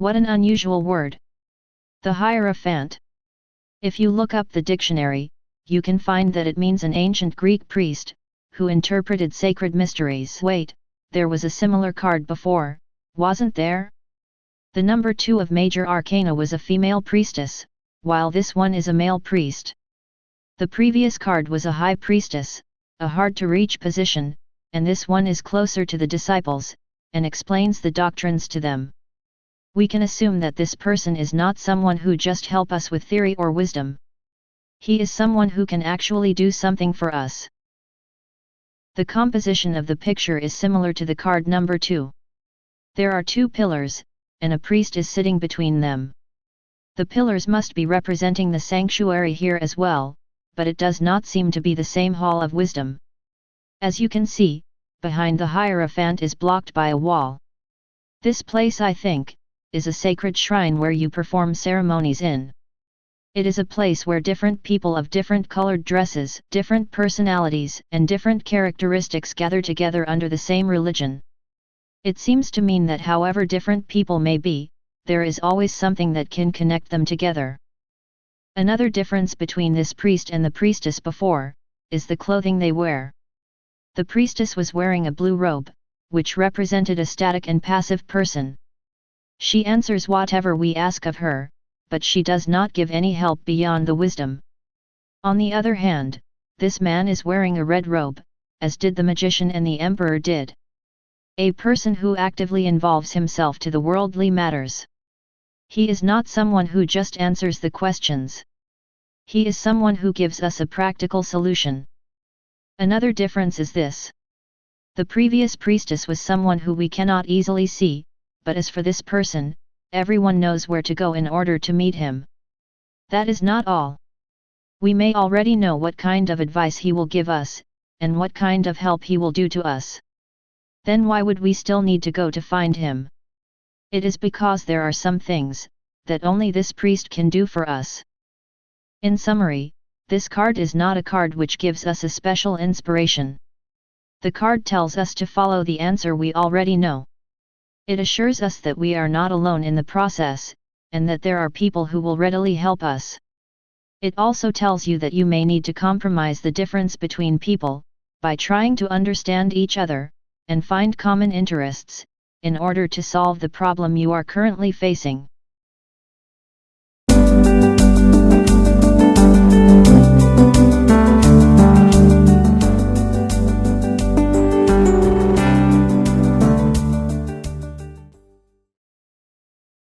What an unusual word. The Hierophant. If you look up the dictionary, you can find that it means an ancient Greek priest, who interpreted sacred mysteries. Wait, there was a similar card before, wasn't there? The number 2 of Major Arcana was a female priestess, while this one is a male priest. The previous card was a high priestess, a hard-to-reach position, and this one is closer to the disciples, and explains the doctrines to them. We can assume that this person is not someone who just help us with theory or wisdom. He is someone who can actually do something for us. The composition of the picture is similar to the card number 2. There are 2 pillars, and a priest is sitting between them. The pillars must be representing the sanctuary here as well, but it does not seem to be the same hall of wisdom. As you can see, behind the Hierophant is blocked by a wall. This place, I think, is a sacred shrine where you perform ceremonies in. It is a place where different people of different colored dresses, different personalities, and different characteristics gather together under the same religion. It seems to mean that however different people may be, there is always something that can connect them together. Another difference between this priest and the priestess before, is the clothing they wear. The priestess was wearing a blue robe, which represented a static and passive person. She answers whatever we ask of her, but she does not give any help beyond the wisdom. On the other hand, this man is wearing a red robe, as did the magician and the emperor did. A person who actively involves himself to the worldly matters. He is not someone who just answers the questions. He is someone who gives us a practical solution. Another difference is this. The previous priestess was someone who we cannot easily see, but as for this person, everyone knows where to go in order to meet him. That is not all. We may already know what kind of advice he will give us, and what kind of help he will do to us. Then why would we still need to go to find him? It is because there are some things that only this priest can do for us. In summary, this card is not a card which gives us a special inspiration. The card tells us to follow the answer we already know. It assures us that we are not alone in the process, and that there are people who will readily help us. It also tells you that you may need to compromise the difference between people, by trying to understand each other, and find common interests, in order to solve the problem you are currently facing.